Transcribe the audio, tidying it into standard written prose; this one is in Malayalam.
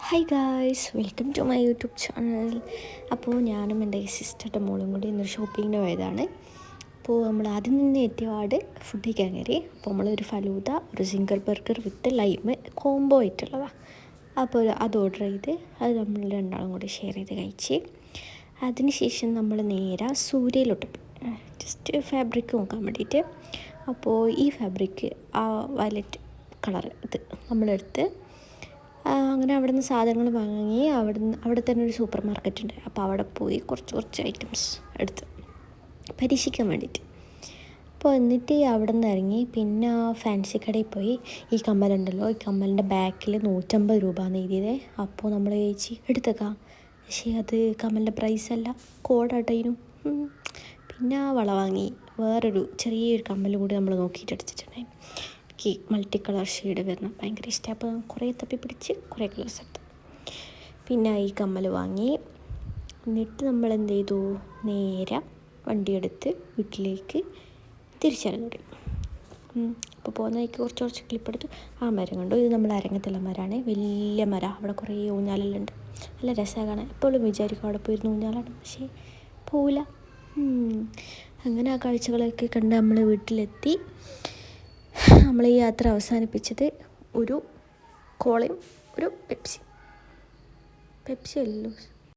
Hi guys, welcome to my YouTube channel. അപ്പോൾ ഞാനും എൻ്റെ സിസ്റ്ററുടെ മോളും കൂടി ഇന്നൊരു ഷോപ്പിങ്ങിന് പോയതാണ്. അപ്പോൾ നമ്മൾ ആദ്യം നിന്ന് എത്തിയ ഫുഡ് കഴിക്കാൻ കയറി. അപ്പോൾ നമ്മളൊരു ഫലൂദ, ഒരു സിംഗിൾ ബർഗർ വിത്ത് ലൈമ് കോംബോ ആയിട്ടുള്ളതാണ്. അപ്പോൾ അത് ഓർഡർ ചെയ്ത് അത് നമ്മൾ രണ്ടാളും കൂടി ഷെയർ ചെയ്ത് കഴിച്ച് അതിനുശേഷം നമ്മൾ നേരെ സൂര്യയിലോട്ട് പോയി ജസ്റ്റ് ഫാബ്രിക് നോക്കാൻ വേണ്ടിയിട്ട്. അപ്പോൾ ഈ ഫാബ്രിക് ആ വയലറ്റ് കളർ ഇത് നമ്മളെടുത്ത് അങ്ങനെ അവിടെ നിന്ന് സാധനങ്ങൾ വാങ്ങി അവിടെ തന്നെ ഒരു സൂപ്പർ മാർക്കറ്റ് ഉണ്ട്. അപ്പോൾ അവിടെ പോയി കുറച്ച് ഐറ്റംസ് എടുത്ത് പരീക്ഷിക്കാൻ വേണ്ടിയിട്ട്. അപ്പോൾ എന്നിട്ട് അവിടെ നിന്ന് ഇറങ്ങി പിന്നെ ഫാൻസി കടയിൽ പോയി. ഈ കമ്മലുണ്ടല്ലോ, ഈ കമ്മലിൻ്റെ ബാക്കിൽ 150 രൂപ എഴുതിയത്. അപ്പോൾ നമ്മൾ ചോദിച്ച് എടുത്തേക്കാം, പക്ഷേ അത് കമ്മലിൻ്റെ പ്രൈസല്ല, കോഡാട്ടതിനും. പിന്നെ വള വാങ്ങി. വേറൊരു ചെറിയൊരു കമ്മൽ കൂടി നമ്മൾ നോക്കിയിട്ട് എടുത്തിട്ടുണ്ടായി. എനിക്ക് മൾട്ടി കളർ ഷെയ്ഡ് വരുന്ന ഭയങ്കര ഇഷ്ടമാണ്. അപ്പോൾ കുറേ തപ്പി പിടിച്ച് കുറേ കളേഴ്സ് എടുത്തു. പിന്നെ ഈ കമ്മൽ വാങ്ങി. എന്നിട്ട് നമ്മൾ എന്ത് ചെയ്തു, നേരെ വണ്ടിയെടുത്ത് വീട്ടിലേക്ക് തിരിച്ചിറങ്ങി. അപ്പോൾ പോകുന്ന വഴിക്ക് കുറച്ച് ക്ലിപ്പെടുത്തു. ആ മരം കണ്ടു. ഇത് നമ്മൾ അരങ്ങത്തുള്ള മരമാണ്, വലിയ മരം. അവിടെ കുറേ ഊഞ്ഞാലെല്ലാം ഉണ്ട്, നല്ല രസമാണ് കാണാൻ. എപ്പോഴും വിചാരിക്കും അവിടെ പോയിരുന്ന ഊഞ്ഞാലാണ്, പക്ഷേ പോവില്ല. അങ്ങനെ ആ കാഴ്ചകളൊക്കെ കണ്ട് നമ്മൾ വീട്ടിലെത്തി. നമ്മൾ ഈ യാത്ര അവസാനിപ്പിച്ചത് ഒരു കോളയും ഒരു പെപ്സി അല്ലല്ലോ